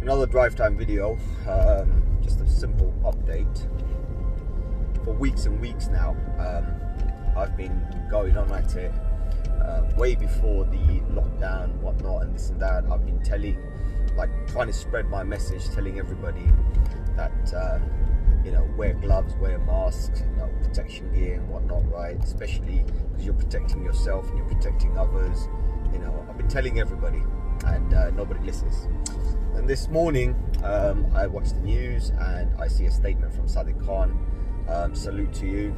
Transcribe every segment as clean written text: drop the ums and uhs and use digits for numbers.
Another drive time video, just a simple update. For weeks and weeks now, I've been going on at it way before the lockdown, whatnot, and this and that. I've been trying to spread my message, telling everybody that wear gloves, wear masks, protection gear and whatnot, right? Especially because you're protecting yourself and you're protecting others. I've been telling everybody, and nobody listens. And this morning, I watched the news and I see a statement from Sadiq Khan. Salute to you.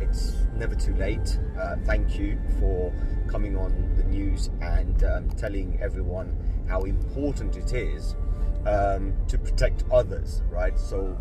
It's never too late. Thank you for coming on the news and telling everyone how important it is to protect others, right? So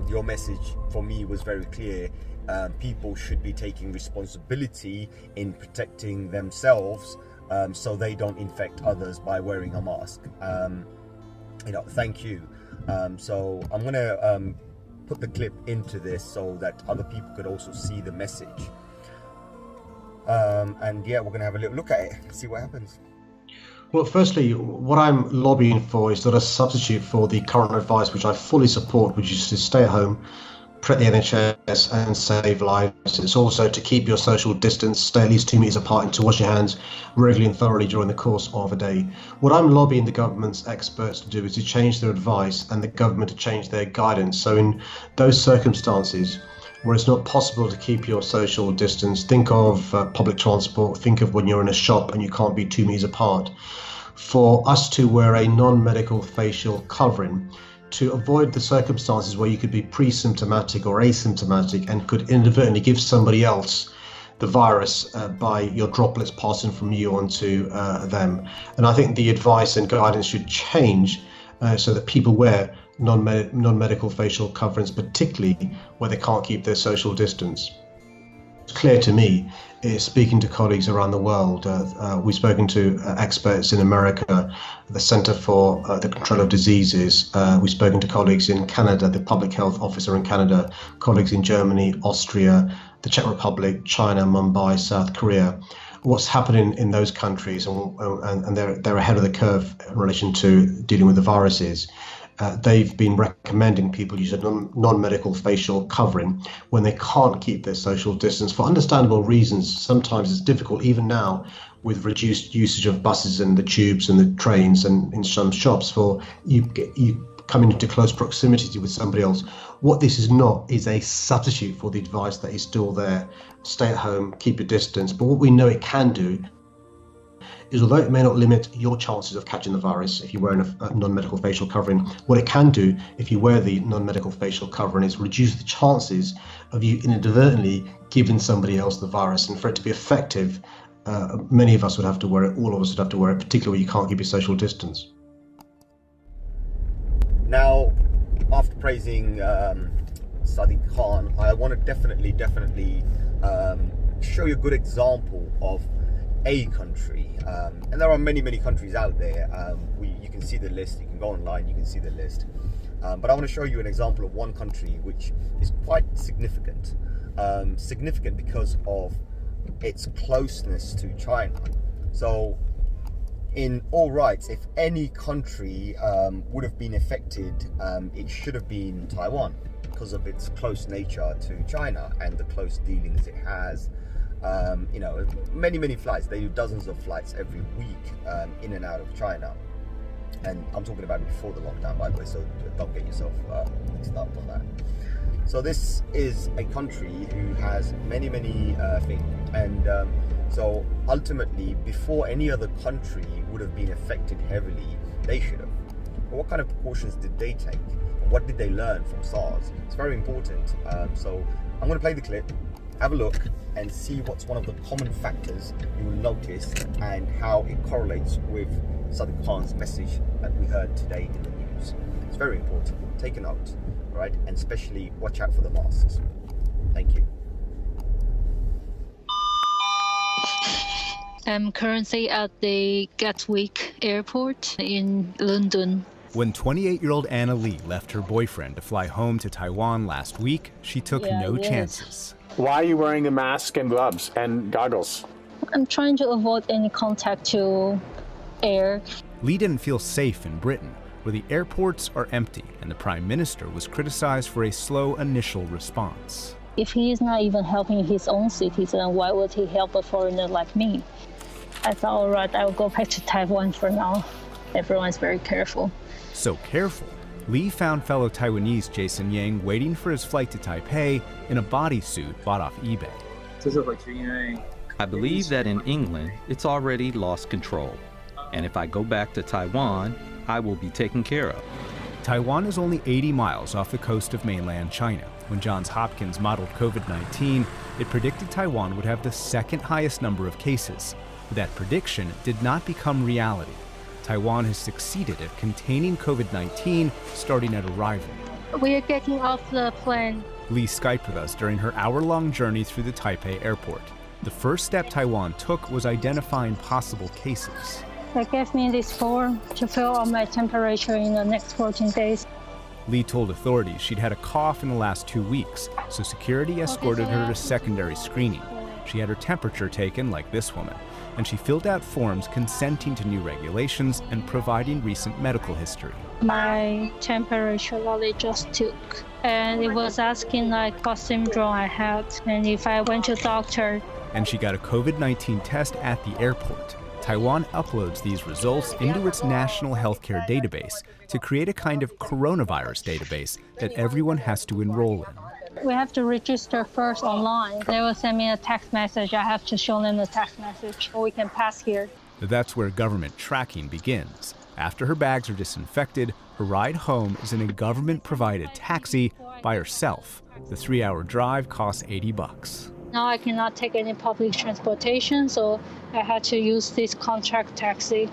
your message for me was very clear. People should be taking responsibility in protecting themselves so they don't infect others by wearing a mask. Thank you. So I'm gonna put the clip into this so that other people could also see the message. And yeah, we're gonna have a little look at it, see what happens. Well, firstly, what I'm lobbying for is not a substitute for the current advice, which I fully support, which is to stay at home, protect the NHS and save lives. It's also to keep your social distance, stay at least 2 meters apart, and to wash your hands regularly and thoroughly during the course of a day. What I'm lobbying the government's experts to do is to change their advice and the government to change their guidance. So in those circumstances where it's not possible to keep your social distance, think of public transport, think of when you're in a shop and you can't be 2 meters apart, for us to wear a non-medical facial covering to avoid the circumstances where you could be pre-symptomatic or asymptomatic and could inadvertently give somebody else the virus by your droplets passing from you onto them. And I think the advice and guidance should change so that people wear non-medical facial coverings, particularly where they can't keep their social distance. It's clear to me, speaking to colleagues around the world, we've spoken to experts in America, the Center for the Control of Diseases. We've spoken to colleagues in Canada, the public health officer in Canada, colleagues in Germany, Austria, the Czech Republic, China, Mumbai, South Korea. What's happening in those countries, and they're ahead of the curve in relation to dealing with the viruses. They've been recommending people use a non-medical facial covering when they can't keep their social distance for understandable reasons. Sometimes it's difficult, even now, with reduced usage of buses and the tubes and the trains and in some shops, for you coming into close proximity with somebody else. What this is not is a substitute for the advice that is still there. Stay at home, keep your distance. But what we know it can do is, although it may not limit your chances of catching the virus if you're wearing a non-medical facial covering, what it can do if you wear the non-medical facial covering is reduce the chances of you inadvertently giving somebody else the virus. And for it to be effective, many of us would have to wear it, all of us would have to wear it, particularly when you can't keep your social distance. Now, after praising Sadiq Khan, I want to definitely show you a good example of a country, and there are many countries out there. You can see the list, you can go online, you can see the list, but I want to show you an example of one country which is quite significant because of its closeness to China. So in all rights, if any country would have been affected, it should have been Taiwan, because of its close nature to China and the close dealings it has. Many flights. They do dozens of flights every week in and out of China. And I'm talking about before the lockdown, by the way, so don't get yourself mixed up on that. So this is a country who has many things. And so ultimately, before any other country would have been affected heavily, they should have. But what kind of precautions did they take? And what did they learn from SARS? It's very important. So I'm going to play the clip. Have a look and see what's one of the common factors you will notice and how it correlates with Sadiq Khan's message that we heard today in the news. It's very important. Take a note, right? And especially watch out for the masks. Thank you. I'm currently at the Gatwick Airport in London. When 28-year-old Anna Lee left her boyfriend to fly home to Taiwan last week, she took no chances. Why are you wearing a mask and gloves and goggles? I'm trying to avoid any contact to air. Lee didn't feel safe in Britain, where the airports are empty and the Prime Minister was criticized for a slow initial response. If he is not even helping his own citizen, why would he help a foreigner like me? I thought, all right, I'll go back to Taiwan for now. Everyone's very careful. So careful, Lee found fellow Taiwanese Jason Yang waiting for his flight to Taipei in a bodysuit bought off eBay. I believe that in England, it's already lost control. And if I go back to Taiwan, I will be taken care of. Taiwan is only 80 miles off the coast of mainland China. When Johns Hopkins modeled COVID-19, it predicted Taiwan would have the second highest number of cases. But that prediction did not become reality. Taiwan has succeeded at containing COVID-19 starting at arrival. We are getting off the plane. Lee Skyped with us during her hour-long journey through the Taipei airport. The first step Taiwan took was identifying possible cases. They gave me this form to fill out my temperature in the next 14 days. Lee told authorities she'd had a cough in the last 2 weeks, so security escorted her to secondary screening. She had her temperature taken, like this woman, and she filled out forms consenting to new regulations and providing recent medical history. My temperature they just took, and it was asking like what syndrome I had, and if I went to doctor. And she got a COVID-19 test at the airport. Taiwan uploads these results into its national healthcare database to create a kind of coronavirus database that everyone has to enroll in. We have to register first online. They will send me a text message. I have to show them the text message. We can pass here. That's where government tracking begins. After her bags are disinfected, her ride home is in a government-provided taxi by herself. The 3-hour drive costs $80. Now I cannot take any public transportation, so I had to use this contract taxi.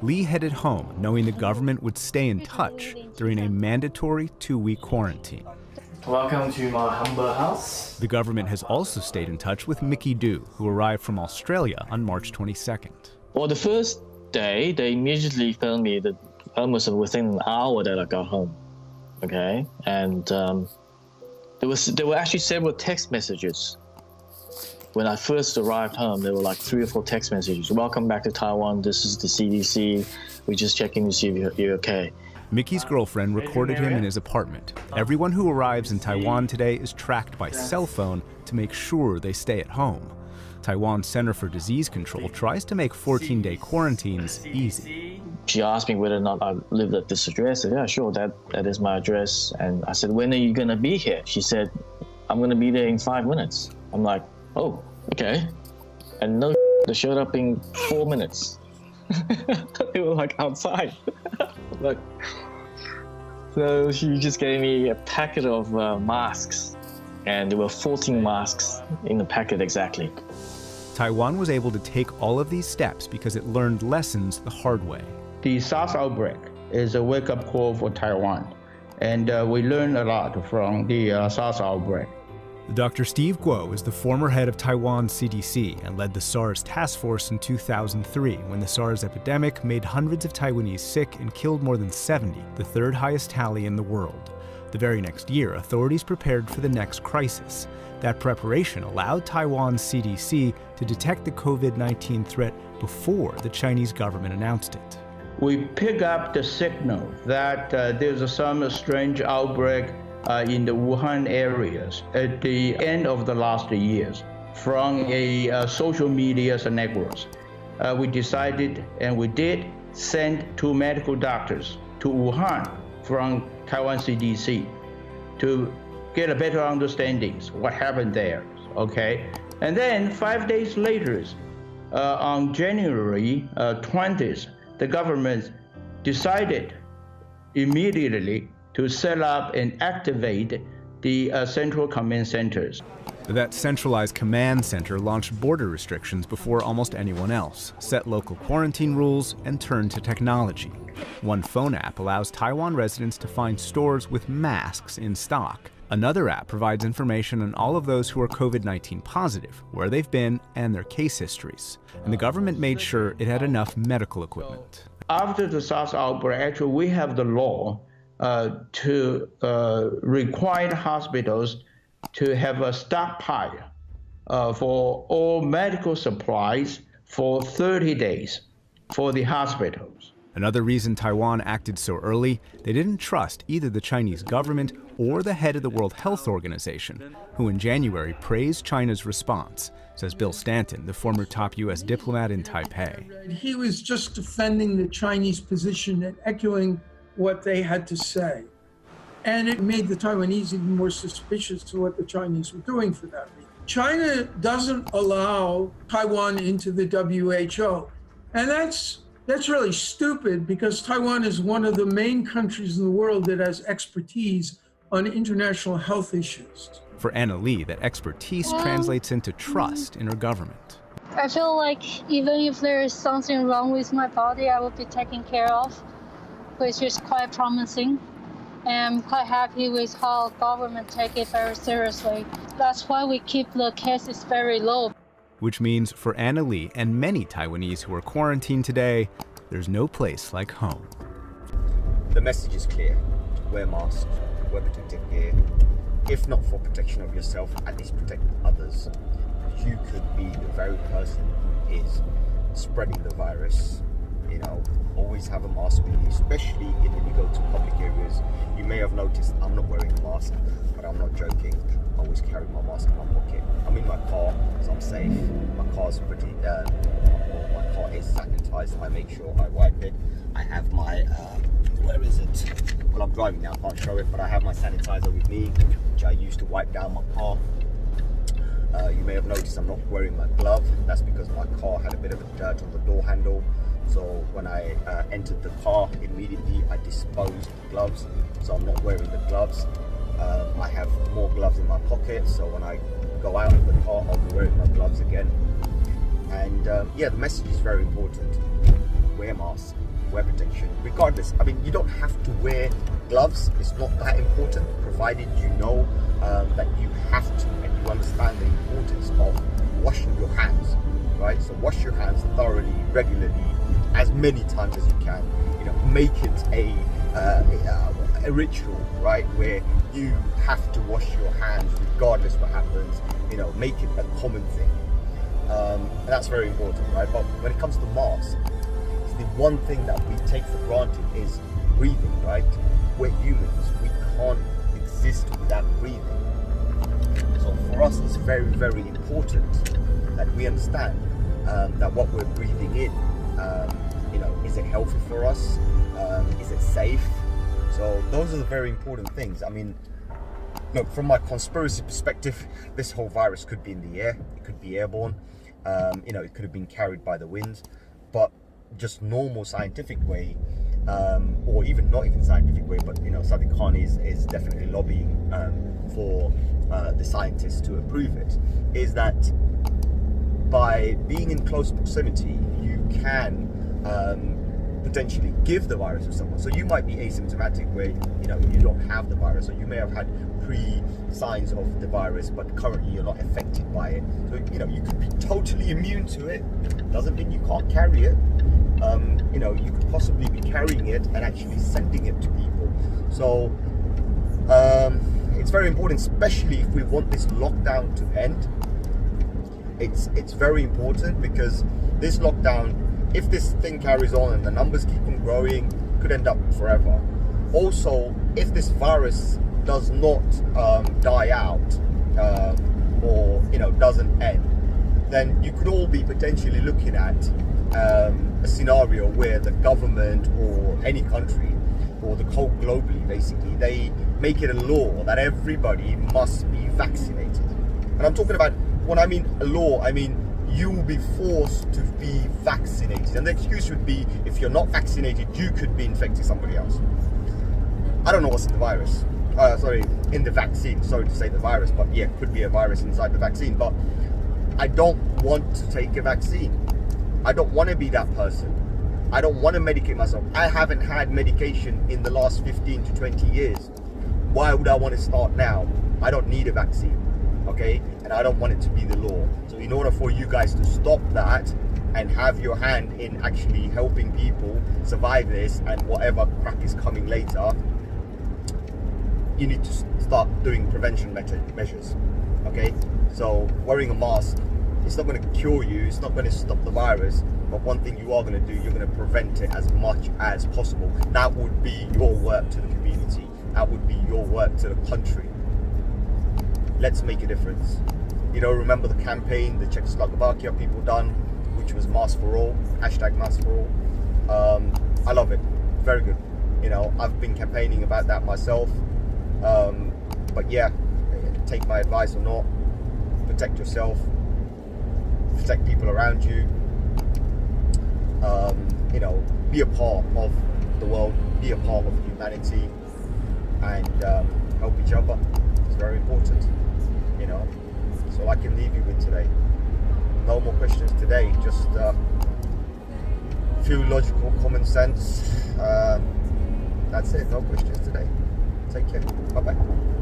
Lee headed home, knowing the government would stay in touch during a mandatory 2-week quarantine. Welcome to my humble house. The government has also stayed in touch with Mickey Du, who arrived from Australia on March 22nd. Well, the first day, they immediately phoned me that almost within an hour that I got home. Okay, and there were actually several text messages. When I first arrived home, there were like 3 or 4 text messages. Welcome back to Taiwan. This is the CDC. We're just checking to see if you're okay. Mickey's girlfriend recorded him in his apartment. Everyone who arrives in Taiwan today is tracked by cell phone to make sure they stay at home. Taiwan's Center for Disease Control tries to make 14-day quarantines easy. She asked me whether or not I lived at this address. I said, yeah, sure, that is my address. And I said, when are you going to be here? She said, I'm going to be there in 5 minutes. I'm like, oh, okay. And no, they showed up in 4 minutes. They were like outside. Like, so she just gave me a packet of masks, and there were 14 masks in the packet exactly. Taiwan was able to take all of these steps because it learned lessons the hard way. The SARS outbreak is a wake-up call for Taiwan, and we learned a lot from the SARS outbreak. Dr. Steve Guo is the former head of Taiwan's CDC and led the SARS task force in 2003 when the SARS epidemic made hundreds of Taiwanese sick and killed more than 70, the third highest tally in the world. The very next year, authorities prepared for the next crisis. That preparation allowed Taiwan's CDC to detect the COVID-19 threat before the Chinese government announced it. We pick up the signal that there's some strange outbreak in the Wuhan areas at the end of the last years from a social media networks. We decided, and we did, send 2 medical doctors to Wuhan from Taiwan CDC to get a better understanding of what happened there, okay? And then 5 days later, on January 20th, the government decided immediately to set up and activate the central command centers. That centralized command center launched border restrictions before almost anyone else, set local quarantine rules, and turned to technology. One phone app allows Taiwan residents to find stores with masks in stock. Another app provides information on all of those who are COVID-19 positive, where they've been, and their case histories. And the government made sure it had enough medical equipment. After the SARS outbreak, actually, we have the law to require hospitals to have a stockpile for all medical supplies for 30 days. for the hospitals. Another reason Taiwan acted so early, they didn't trust either the Chinese government or the head of the World Health Organization, who in January praised China's response, says Bill Stanton, the former top U.S. diplomat in Taipei. He was just defending the Chinese position and echoing what they had to say. And it made the Taiwanese even more suspicious to what the Chinese were doing for that reason. China doesn't allow Taiwan into the WHO. And that's really stupid, because Taiwan is one of the main countries in the world that has expertise on international health issues. For Anna Lee, that expertise translates into trust in her government. I feel like even if there is something wrong with my body, I will be taken care of, which is quite promising. And I'm quite happy with how government take it very seriously. That's why we keep the cases very low. Which means for Anna Lee and many Taiwanese who are quarantined today, there's no place like home. The message is clear. Wear masks, wear protective gear. If not for protection of yourself, at least protect others. You could be the very person who is spreading the virus. You know, always have a mask with you, especially when you go to public areas. You may have noticed I'm not wearing a mask, but I'm not joking. I always carry my mask in my pocket. I'm in my car, so I'm safe. My car's pretty, my car is sanitized. I make sure I wipe it. I have my, where is it? Well, I'm driving now, I can't show it, but I have my sanitizer with me, which I use to wipe down my car. You may have noticed I'm not wearing my glove. That's because my car had a bit of a dirt on the door handle. So when I entered the car, immediately I disposed the gloves. So I'm not wearing the gloves. I have more gloves in my pocket. So when I go out of the car, I'll be wearing my gloves again. And yeah, the message is very important. Wear masks, wear protection, regardless. I mean, you don't have to wear gloves. It's not that important, provided you know that you have to, and you understand the importance of washing your hands, right? So wash your hands thoroughly, regularly, as many times as you can. You know, make it a ritual, right, where you have to wash your hands regardless what happens. You know, make it a common thing. And that's very important, right? But when it comes to masks, the one thing that we take for granted is breathing, right? We're humans. We can't exist without breathing. So for us, it's very, very important that we understand that what we're breathing in, you know, is it healthy for us? Is it safe? So those are the very important things. I mean, look, from my conspiracy perspective, this whole virus could be in the air. It could be airborne. You know, it could have been carried by the winds. But just normal scientific way, or even not even scientific way, but you know, Sadiq Khans is definitely lobbying for the scientists to approve it, is that by being in close proximity, you can potentially give the virus to someone. So you might be asymptomatic where, you know, you don't have the virus, or you may have had pre-signs of the virus, but currently you're not affected by it. So, you know, you could be totally immune to it. Doesn't mean you can't carry it. You know, you could possibly be carrying it and actually sending it to people. So it's very important, especially if we want this lockdown to end. It's very important, because this lockdown, if this thing carries on and the numbers keep on growing, could end up forever. Also, if this virus does not die out, or you know, doesn't end, then you could all be potentially looking at a scenario where the government or any country, or the whole globally basically, they make it a law that everybody must be vaccinated. And I'm talking about, when I mean a law, I mean you will be forced to be vaccinated. And the excuse would be, if you're not vaccinated, you could be infecting somebody else. I don't know what's in the virus. In the vaccine. Sorry to say the virus, but yeah, could be a virus inside the vaccine. But I don't want to take a vaccine. I don't want to be that person. I don't want to medicate myself. I haven't had medication in the last 15 to 20 years. Why would I want to start now? I don't need a vaccine, okay? And I don't want it to be the law. So in order for you guys to stop that and have your hand in actually helping people survive this and whatever crap is coming later, you need to start doing prevention measures, okay? So wearing a mask, it's not going to cure you, it's not going to stop the virus, But one thing you are going to do, you're going to prevent it as much as possible. That would be your work to the community. That would be your work to the country. Let's make a difference. You know, remember the campaign the Czechoslovakia people done, which was Mask for All, hashtag Mask for All. I love it. Very good. You know, I've been campaigning about that myself. But yeah, take my advice or not. Protect yourself. Protect people around you. You know, be a part of the world. Be a part of humanity. And help each other. It's very important. You know. So I can leave you with today. No more questions today. Just few logical, common sense. That's it. No questions today. Take care. Bye bye.